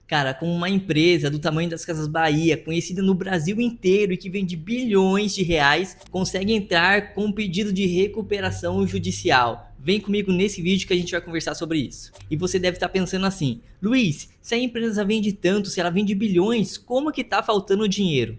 Cara, com uma empresa do tamanho das Casas Bahia, conhecida no Brasil inteiro e que vende bilhões de reais, consegue entrar com um pedido de recuperação judicial. Vem comigo nesse vídeo que a gente vai conversar sobre isso. E você deve estar pensando assim: Luiz, se a empresa vende tanto, se ela vende bilhões, como que tá faltando dinheiro?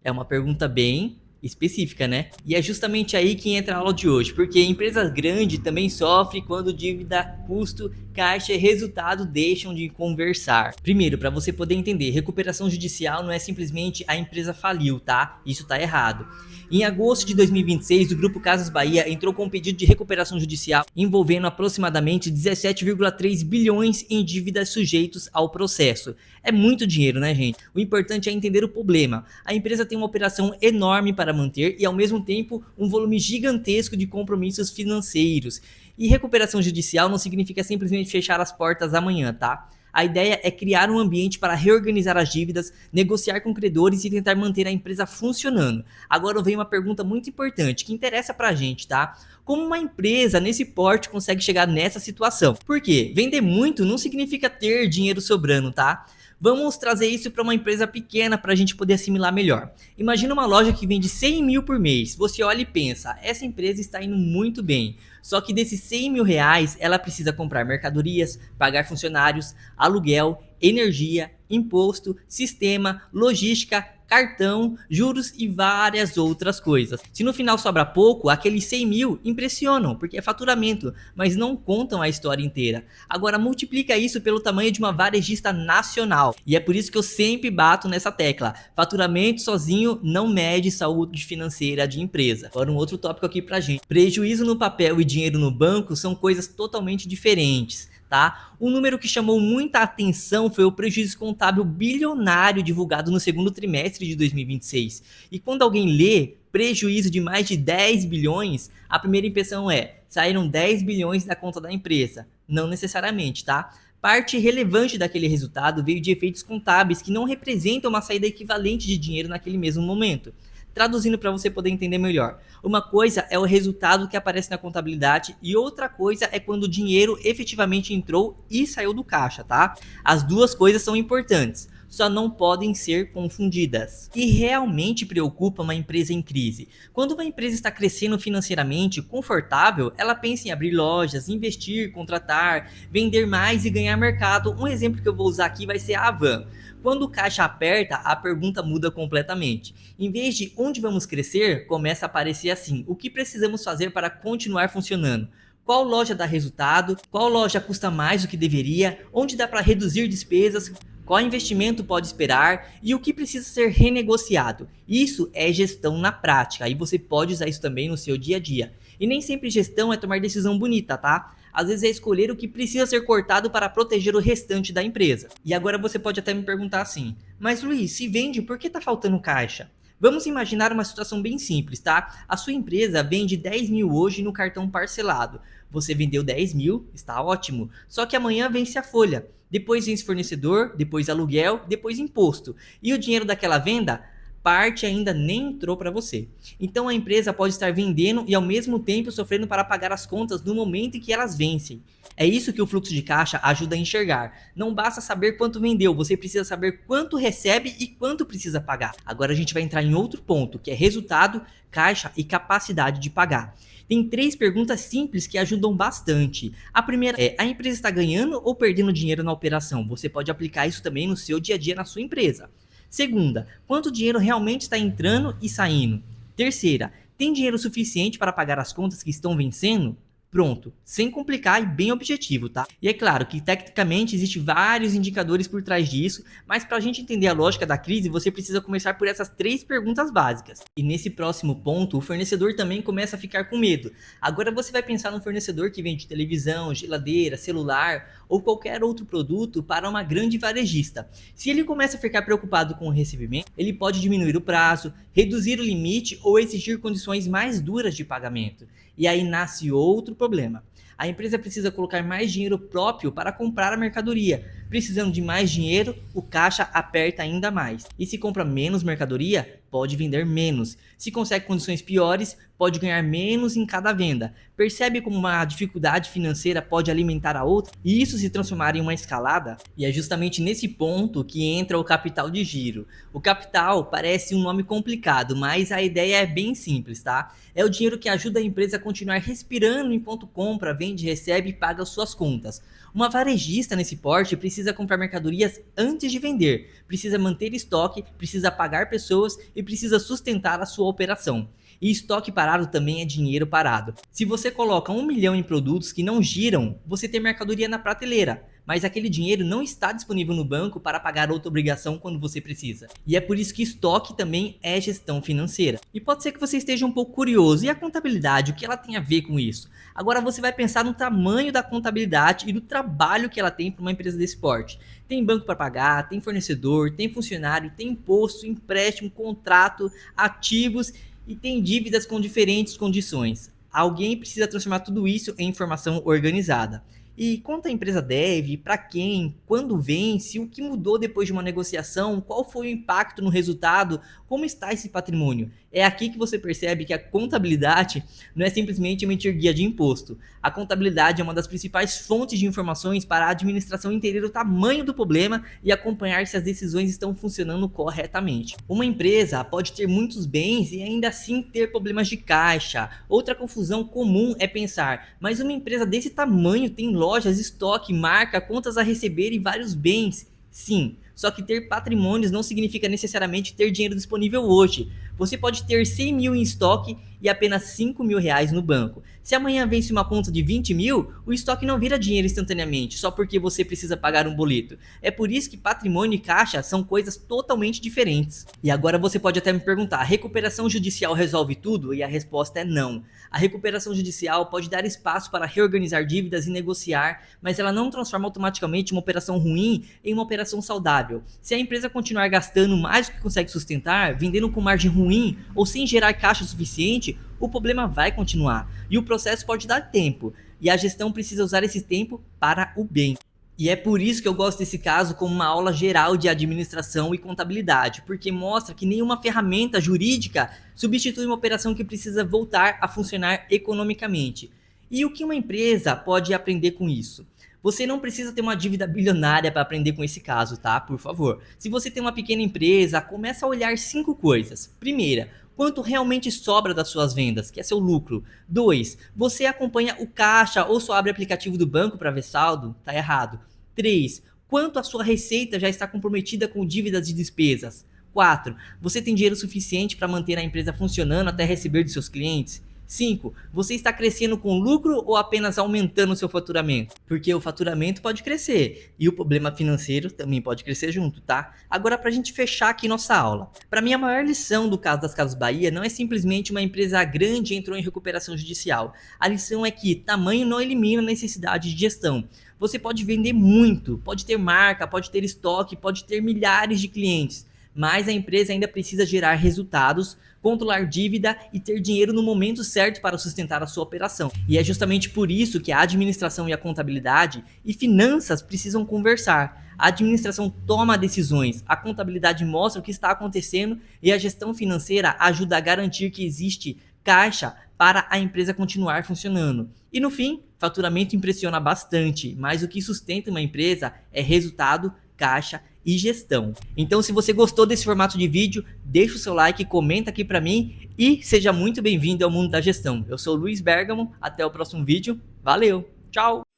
É uma pergunta bem específica, né? E é justamente aí que entra a aula de hoje, porque empresa grande também sofre quando dívida, custo, caixa e resultado deixam de conversar. Primeiro, para você poder entender, recuperação judicial não é simplesmente a empresa faliu, tá? Isso tá errado. Em agosto de 2026, o Grupo Casas Bahia entrou com um pedido de recuperação judicial envolvendo aproximadamente 17,3 bilhões em dívidas sujeitos ao processo. É muito dinheiro, né, gente? O importante é entender o problema. A empresa tem uma operação enorme para manter e, ao mesmo tempo, um volume gigantesco de compromissos financeiros. E recuperação judicial não significa simplesmente fechar as portas amanhã, tá? A ideia é criar um ambiente para reorganizar as dívidas, negociar com credores e tentar manter a empresa funcionando. Agora vem uma pergunta muito importante que interessa pra gente, tá? Como uma empresa nesse porte consegue chegar nessa situação? Por quê? Vender muito não significa ter dinheiro sobrando, tá? Vamos trazer isso para uma empresa pequena para a gente poder assimilar melhor. Imagina uma loja que vende 100 mil por mês. Você olha e pensa, essa empresa está indo muito bem. Só que desses 100 mil reais, ela precisa comprar mercadorias, pagar funcionários, aluguel, energia, imposto, sistema, logística, cartão, juros e várias outras coisas. Se no final sobra pouco, aqueles 100 mil impressionam, porque é faturamento, mas não contam a história inteira. Agora multiplica isso pelo tamanho de uma varejista nacional, e é por isso que eu sempre bato nessa tecla. Faturamento sozinho não mede saúde financeira de empresa. Agora um outro tópico aqui pra gente. Prejuízo no papel e dinheiro no banco são coisas totalmente diferentes. Tá? Um número que chamou muita atenção foi o prejuízo contábil bilionário divulgado no segundo trimestre de 2026. E quando alguém lê prejuízo de mais de 10 bilhões, a primeira impressão é: saíram 10 bilhões da conta da empresa. Não necessariamente, tá? Parte relevante daquele resultado veio de efeitos contábeis que não representam uma saída equivalente de dinheiro naquele mesmo momento. Traduzindo para você poder entender melhor, uma coisa é o resultado que aparece na contabilidade e outra coisa é quando o dinheiro efetivamente entrou e saiu do caixa, tá? As duas coisas são importantes, só não podem ser confundidas. E realmente preocupa uma empresa em crise. Quando uma empresa está crescendo financeiramente, confortável, ela pensa em abrir lojas, investir, contratar, vender mais e ganhar mercado. Um exemplo que eu vou usar aqui vai ser a Havan. Quando o caixa aperta, a pergunta muda completamente. Em vez de onde vamos crescer, começa a aparecer assim: o que precisamos fazer para continuar funcionando? Qual loja dá resultado? Qual loja custa mais do que deveria? Onde dá para reduzir despesas? Qual investimento pode esperar e o que precisa ser renegociado? Isso é gestão na prática e você pode usar isso também no seu dia a dia. E nem sempre gestão é tomar decisão bonita, tá? Às vezes é escolher o que precisa ser cortado para proteger o restante da empresa. E agora você pode até me perguntar assim: mas Luiz, se vende, por que tá faltando caixa? Vamos imaginar uma situação bem simples, tá? A sua empresa vende 10 mil hoje no cartão parcelado. Você vendeu 10 mil, está ótimo. Só que amanhã vence a folha. Depois vence fornecedor, depois aluguel, depois imposto. E o dinheiro daquela venda, parte ainda nem entrou para você. Então a empresa pode estar vendendo e ao mesmo tempo sofrendo para pagar as contas no momento em que elas vencem. É isso que o fluxo de caixa ajuda a enxergar. Não basta saber quanto vendeu, você precisa saber quanto recebe e quanto precisa pagar. Agora a gente vai entrar em outro ponto, que é resultado, caixa e capacidade de pagar. Tem 3 perguntas simples que ajudam bastante. A primeira é: a empresa está ganhando ou perdendo dinheiro na operação? Você pode aplicar isso também no seu dia a dia na sua empresa. Segunda, quanto dinheiro realmente está entrando e saindo? Terceira, tem dinheiro suficiente para pagar as contas que estão vencendo? Pronto, sem complicar e bem objetivo, tá? E é claro que tecnicamente existem vários indicadores por trás disso, mas para a gente entender a lógica da crise, você precisa começar por essas 3 perguntas básicas. E nesse próximo ponto, o fornecedor também começa a ficar com medo. Agora você vai pensar num fornecedor que vende televisão, geladeira, celular ou qualquer outro produto para uma grande varejista. Se ele começa a ficar preocupado com o recebimento, ele pode diminuir o prazo, reduzir o limite ou exigir condições mais duras de pagamento. E aí nasce outro problema. A empresa precisa colocar mais dinheiro próprio para comprar a mercadoria. Precisando de mais dinheiro, o caixa aperta ainda mais. E se compra menos mercadoria, pode vender menos. Se consegue condições piores, pode ganhar menos em cada venda. Percebe como uma dificuldade financeira pode alimentar a outra e isso se transformar em uma escalada? E é justamente nesse ponto que entra o capital de giro. O capital parece um nome complicado, mas a ideia é bem simples, tá? É o dinheiro que ajuda a empresa a continuar respirando enquanto compra, vende, recebe e paga suas contas. Uma varejista nesse porte precisa comprar mercadorias antes de vender, precisa manter estoque, precisa pagar pessoas e precisa sustentar a sua operação. E estoque parado também é dinheiro parado. Se você coloca 1 milhão em produtos que não giram, você tem mercadoria na prateleira, mas aquele dinheiro não está disponível no banco para pagar outra obrigação quando você precisa. E é por isso que estoque também é gestão financeira. E pode ser que você esteja um pouco curioso, e a contabilidade, o que ela tem a ver com isso? Agora você vai pensar no tamanho da contabilidade e do trabalho que ela tem para uma empresa desse porte. Tem banco para pagar, tem fornecedor, tem funcionário, tem imposto, empréstimo, contrato, ativos e tem dívidas com diferentes condições. Alguém precisa transformar tudo isso em informação organizada. E quanto a empresa deve, para quem, quando vence, o que mudou depois de uma negociação, qual foi o impacto no resultado, como está esse patrimônio? É aqui que você percebe que a contabilidade não é simplesmente emitir guia de imposto. A contabilidade é uma das principais fontes de informações para a administração entender o tamanho do problema e acompanhar se as decisões estão funcionando corretamente. Uma empresa pode ter muitos bens e ainda assim ter problemas de caixa. Outra confusão comum é pensar, mas uma empresa desse tamanho tem lojas, estoque, marca, contas a receber e vários bens. Sim, só que ter patrimônios não significa necessariamente ter dinheiro disponível hoje. Você pode ter 100 mil em estoque e apenas 5 mil reais no banco. Se amanhã vence uma conta de 20 mil, o estoque não vira dinheiro instantaneamente, só porque você precisa pagar um boleto. É por isso que patrimônio e caixa são coisas totalmente diferentes. E agora você pode até me perguntar, recuperação judicial resolve tudo? E a resposta é não. A recuperação judicial pode dar espaço para reorganizar dívidas e negociar, mas ela não transforma automaticamente uma operação ruim em uma operação saudável. Se a empresa continuar gastando mais do que consegue sustentar, vendendo com margem ruim ou sem gerar caixa suficiente, o problema vai continuar e o processo pode dar tempo, e a gestão precisa usar esse tempo para o bem. E é por isso que eu gosto desse caso como uma aula geral de administração e contabilidade, porque mostra que nenhuma ferramenta jurídica substitui uma operação que precisa voltar a funcionar economicamente. E o que uma empresa pode aprender com isso? Você não precisa ter uma dívida bilionária para aprender com esse caso, tá? Por favor. Se você tem uma pequena empresa, começa a olhar 5 coisas. Primeira, quanto realmente sobra das suas vendas, que é seu lucro. 2, você acompanha o caixa ou só abre aplicativo do banco para ver saldo? Tá errado. 3, quanto a sua receita já está comprometida com dívidas e despesas? 4, você tem dinheiro suficiente para manter a empresa funcionando até receber de seus clientes? 5. Você está crescendo com lucro ou apenas aumentando o seu faturamento? Porque o faturamento pode crescer e o problema financeiro também pode crescer junto, tá? Agora, para a gente fechar aqui nossa aula. Para mim, a maior lição do caso das Casas Bahia não é simplesmente uma empresa grande entrou em recuperação judicial. A lição é que tamanho não elimina a necessidade de gestão. Você pode vender muito, pode ter marca, pode ter estoque, pode ter milhares de clientes, mas a empresa ainda precisa gerar resultados, controlar dívida e ter dinheiro no momento certo para sustentar a sua operação. E é justamente por isso que a administração e a contabilidade e finanças precisam conversar. A administração toma decisões, a contabilidade mostra o que está acontecendo e a gestão financeira ajuda a garantir que existe caixa para a empresa continuar funcionando. E no fim, faturamento impressiona bastante, mas o que sustenta uma empresa é resultado, caixa e gestão. Então, se você gostou desse formato de vídeo, deixa o seu like, comenta aqui para mim e seja muito bem-vindo ao mundo da gestão. Eu sou o Luiz Bergamo, até o próximo vídeo, valeu, tchau!